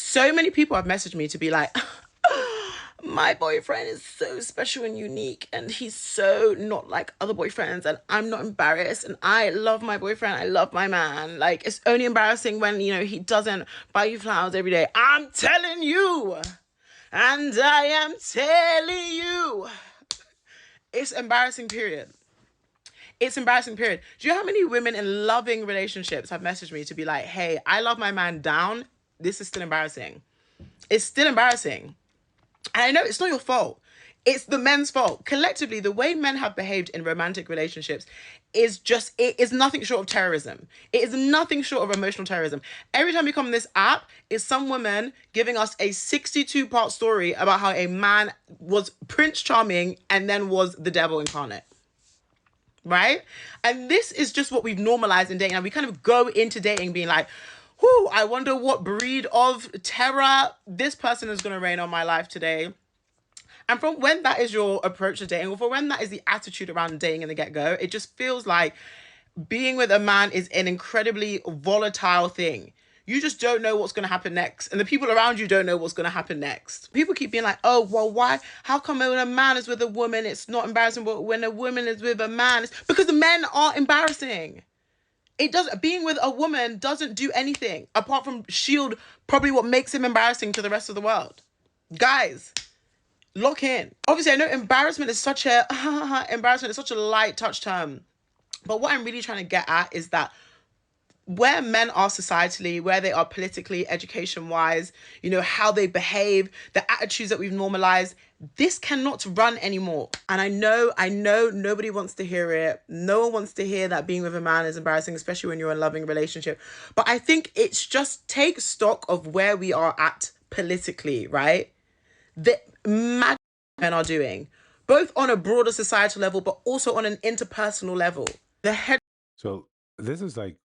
So many people have messaged me to be like, my boyfriend is so special and unique, and he's so not like other boyfriends, and I'm not embarrassed, and I love my boyfriend, I love my man. Like, it's only embarrassing when, he doesn't buy you flowers every day. I'm telling you, and I am telling you, it's embarrassing, period. It's embarrassing, period. Do you know how many women in loving relationships have messaged me to be like, hey, I love my man down. This is still embarrassing. It's still embarrassing. And I know it's not your fault. It's the men's fault. Collectively, the way men have behaved in romantic relationships it is nothing short of terrorism. It is nothing short of emotional terrorism. Every time we come on this app, is some woman giving us a 62-part story about how a man was Prince Charming and then was the devil incarnate. Right? And this is just what we've normalized in dating. And we kind of go into dating being like, whoo, I wonder what breed of terror this person is going to reign on my life today. And from when that is your approach to dating, or for when that is the attitude around dating in the get-go, it just feels like being with a man is an incredibly volatile thing. You just don't know what's going to happen next. And the people around you don't know what's going to happen next. People keep being like, oh, well, why? How come when a man is with a woman, it's not embarrassing, but when a woman is with a man, it's because the men are embarrassing. It does Being with a woman doesn't do anything apart from shield probably what makes him embarrassing to the rest of the world. Guys, lock in. Obviously, I know embarrassment is such a light touch term. But what I'm really trying to get at is that where men are societally, where they are politically, education wise, how they behave, the attitudes that we've normalized, this cannot run anymore. And I know nobody wants to hear it. No one wants to hear that being with a man is embarrassing, especially when you're in a loving relationship. But I think it's just take stock of where we are at politically, right? The mad men are doing, both on a broader societal level, but also on an interpersonal level. The head. So this is like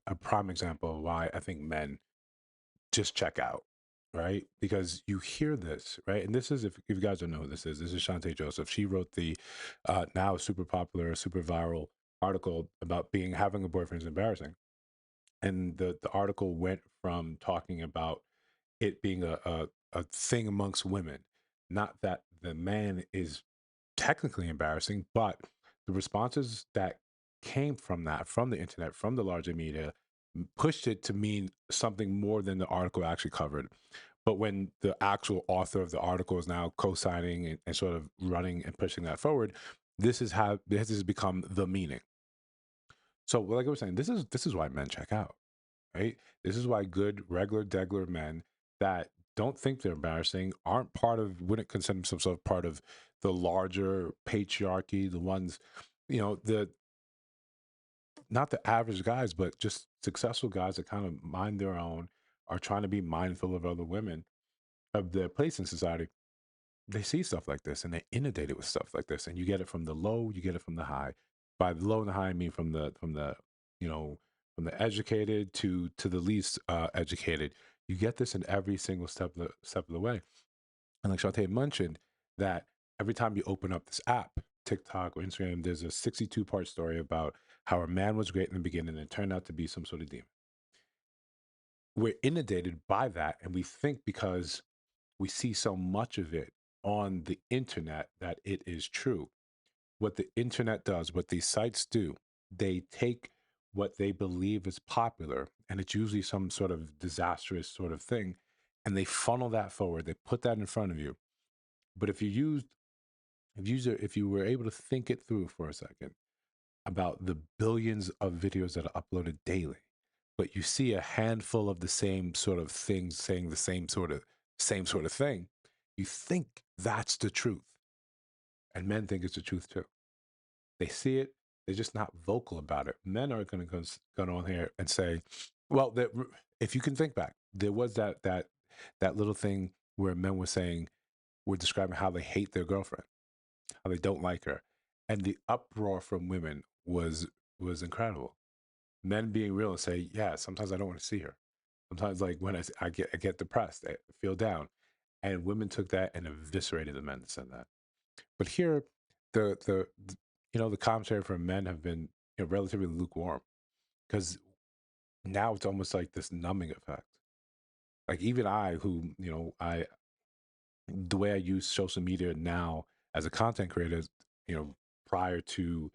a prime example of why I think men just check out, right? Because you hear this, right? And this is, if you guys don't know who this is Shantae Joseph. She wrote the now super popular, super viral article about having a boyfriend is embarrassing. And the article went from talking about it being a thing amongst women, not that the man is technically embarrassing, but the responses that came from that, from the internet, from the larger media, pushed it to mean something more than the article actually covered. But when the actual author of the article is now co-signing and sort of running and pushing that forward, this has become the meaning. So, like I was saying, this is why men check out, right? This is why good, regular, degular men that don't think they're embarrassing wouldn't consider themselves part of the larger patriarchy, the ones, the not the average guys, but just successful guys that kind of mind their own, are trying to be mindful of other women, of their place in society. They see stuff like this and they inundate it with stuff like this. And you get it from the low, you get it from the high. By the low and the high, I mean you know, from the educated to the least educated. You get this in every single step of the way. And like Shantae mentioned, that every time you open up this app, TikTok or Instagram, there's a 62-part story about how a man was great in the beginning and turned out to be some sort of demon. We're inundated by that, and we think because we see so much of it on the internet that it is true. What the internet does, what these sites do, they take what they believe is popular, and it's usually some sort of disastrous sort of thing, and they funnel that forward. They put that in front of you. But if you were able to think it through for a second about the billions of videos that are uploaded daily, but you see a handful of the same sort of things saying the same sort of thing, you think that's the truth. And men think it's the truth too. They see it, they're just not vocal about it. Men are going to go on here and say, well, if you can think back, there was that little thing where men were describing how they hate their girlfriend, how they don't like her, and the uproar from women was incredible. Men being real and say, yeah, sometimes I don't want to see her. Sometimes, like when I get depressed, I feel down, and women took that and eviscerated the men that said that. But here, the commentary from men have been relatively lukewarm, because now it's almost like this numbing effect. Like even I, who I the way I use social media now as a content creator, prior to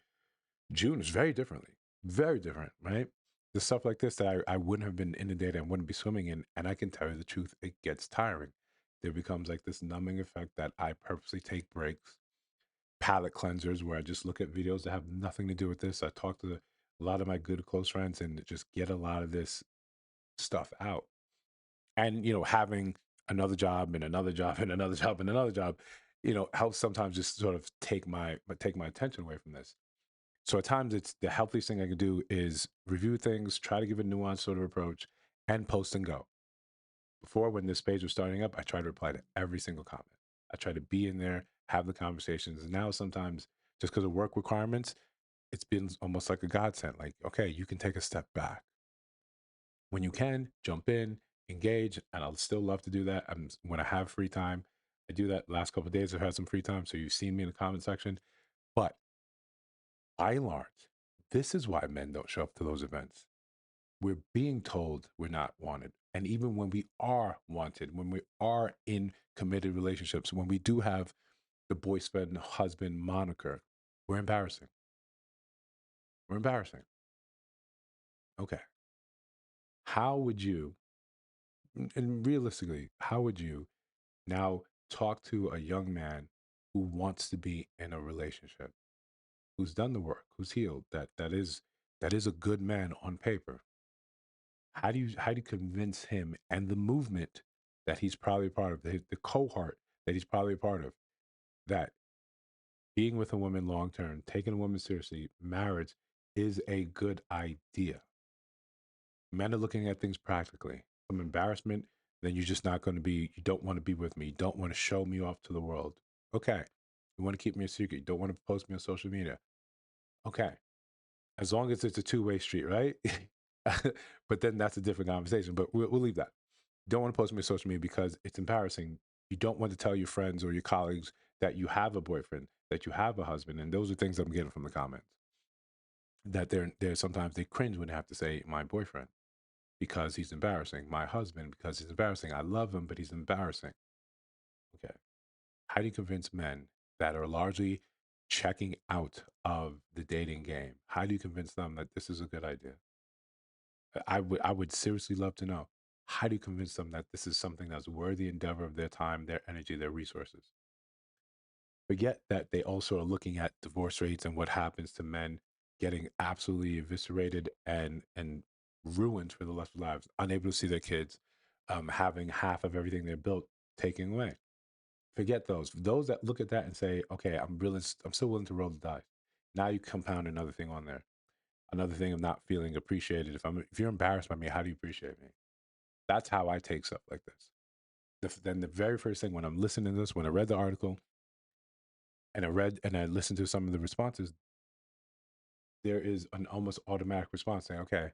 June is very different, right? The stuff like this that I wouldn't have been inundated and wouldn't be swimming in. And I can tell you the truth, it gets tiring. There becomes like this numbing effect that I purposely take breaks, palate cleansers, where I just look at videos that have nothing to do with this. I talk to a lot of my good close friends and just get a lot of this stuff out. And, having another job and another job and another job and another job, helps sometimes just sort of take my attention away from this. So at times, it's the healthiest thing I can do is review things, try to give a nuanced sort of approach, and post and go. Before, when this page was starting up, I tried to reply to every single comment. I tried to be in there, have the conversations. And now sometimes, just because of work requirements, it's been almost like a godsend. Like, okay, you can take a step back. When you can, jump in, engage, and I'll still love to do that. When I have free time, I do that. Last couple of days, I've had some free time, so you've seen me in the comment section. But by and large, this is why men don't show up to those events. We're being told we're not wanted. And even when we are wanted, when we are in committed relationships, when we do have the boyfriend, husband moniker, we're embarrassing. We're embarrassing. Okay. How would you, and realistically, how would you now talk to a young man who wants to be in a relationship, who's done the work, who's healed, that is a good man on paper? How do you convince him and the movement that he's probably a part of, the cohort that he's probably a part of, that being with a woman long term, taking a woman seriously, marriage is a good idea? Men are looking at things practically. From embarrassment, then you're just not going to be, you don't want to be with me. You don't want to show me off to the world. Okay. You want to keep me a secret. You don't want to post me on social media. Okay. As long as it's a two-way street, right? But then that's a different conversation. But we'll leave that. Don't want to post me on social media because it's embarrassing. You don't want to tell your friends or your colleagues that you have a boyfriend, that you have a husband. And those are things I'm getting from the comments. That they're sometimes they cringe when they have to say my boyfriend because he's embarrassing. My husband because he's embarrassing. I love him, but he's embarrassing. Okay. How do you convince men that are largely checking out of the dating game? How do you convince them that this is a good idea? I would seriously love to know. How do you convince them that this is something that's worthy endeavor of their time, their energy, their resources? Forget that they also are looking at divorce rates and what happens to men getting absolutely eviscerated and ruined for the rest of their lives, unable to see their kids, having half of everything they built taken away. Forget those. Those that look at that and say, "Okay, I'm still willing to roll the dice." Now you compound another thing on there. Another thing of not feeling appreciated. If you're embarrassed by me, how do you appreciate me? That's how I take stuff like this. Then the very first thing when I'm listening to this, when I read the article and I listened to some of the responses, there is an almost automatic response saying, "Okay,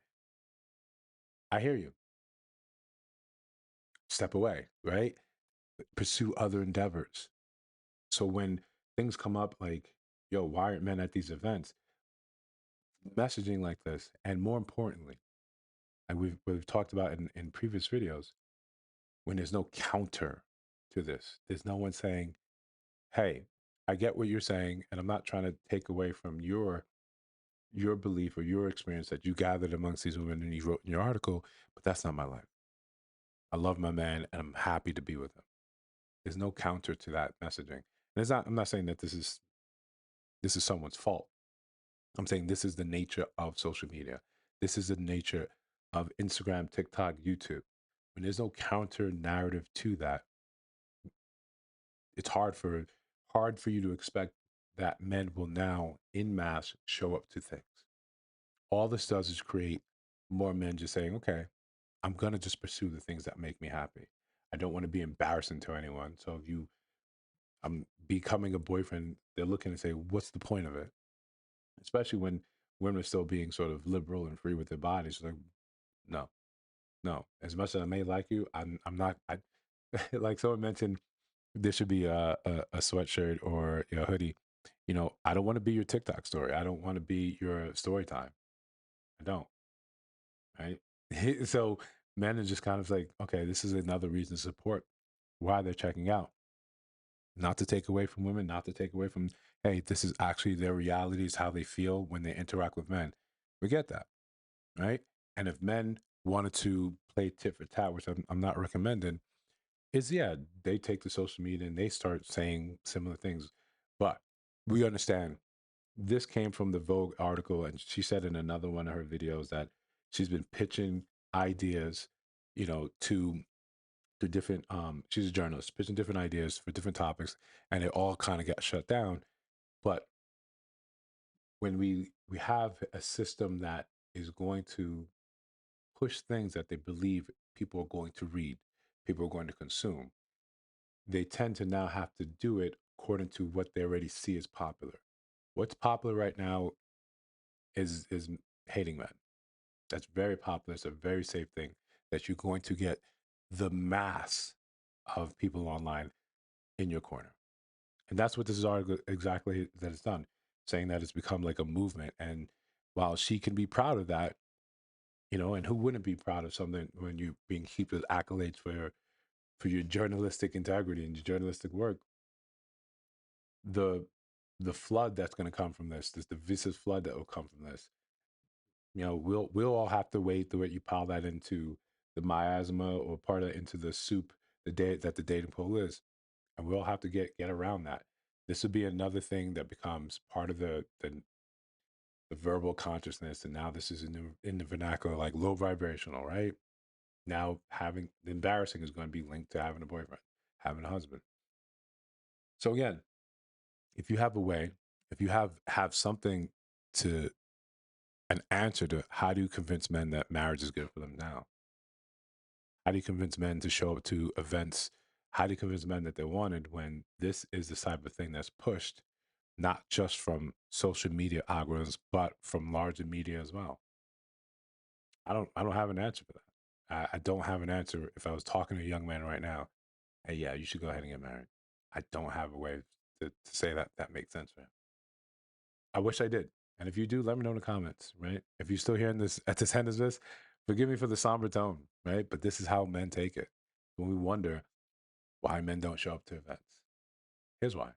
I hear you. Step away, right? Pursue other endeavors." So when things come up like, "Yo, why aren't men at these events?" Messaging like this, and more importantly, and we've talked about in previous videos, when there's no counter to this, there's no one saying, "Hey, I get what you're saying, and I'm not trying to take away from your belief or your experience that you gathered amongst these women and you wrote in your article, but that's not my life. I love my man, and I'm happy to be with him." There's no counter to that messaging. And it's not. I'm not saying that this is someone's fault. I'm saying this is the nature of social media. This is the nature of Instagram, TikTok, YouTube. When there's no counter narrative to that, it's hard for you to expect that men will now in mass show up to things. All this does is create more men just saying, "Okay, I'm gonna just pursue the things that make me happy. I don't want to be embarrassing to anyone." So if I'm becoming a boyfriend, they're looking and say, "What's the point of it?" Especially when women are still being sort of liberal and free with their bodies. Like, no, no. As much as I may like you, I'm not. Like someone mentioned, there should be a sweatshirt or a hoodie. I don't want to be your TikTok story. I don't want to be your story time. I don't. Right. So men are just kind of like, okay, this is another reason to support why they're checking out. Not to take away from women, not to take away from, hey, this is actually their reality, is how they feel when they interact with men. We get that, right? And if men wanted to play tit for tat, which I'm not recommending, is yeah, they take to social media and they start saying similar things. But we understand this came from the Vogue article, and she said in another one of her videos that she's been pitching ideas, to different she's a journalist, pitching different ideas for different topics, and it all kind of got shut down. But when we have a system that is going to push things that they believe people are going to read, people are going to consume, they tend to now have to do it according to what they already see as popular. What's popular right now is hating men. That's very popular. It's a very safe thing that you're going to get the mass of people online in your corner. And that's what this is article exactly that it's done, saying that it's become like a movement. And while she can be proud of that, and who wouldn't be proud of something when you're being heaped with accolades for your journalistic integrity and your journalistic work, the the flood that's going to come from this the vicious flood that will come from this, we'll all have to wait the way you pile that into the miasma or part of it into the soup the day that the dating pool is, and we'll have to get around that. This would be another thing that becomes part of the verbal consciousness, and now this is in the vernacular, like low vibrational, right? Now having the embarrassing is going to be linked to having a boyfriend, having a husband. So again, if you have a way, if you have something to an answer to how do you convince men that marriage is good for them now? How do you convince men to show up to events? How do you convince men that they're wanted when this is the type of thing that's pushed, not just from social media algorithms, but from larger media as well? I don't have an answer for that. I don't have an answer if I was talking to a young man right now. Hey, yeah, you should go ahead and get married. I don't have a way to say that makes sense, man. I wish I did. And if you do, let me know in the comments, right? If you're still hearing this at this end of this, forgive me for the somber tone, right? But this is how men take it. When we wonder why men don't show up to events. Here's why.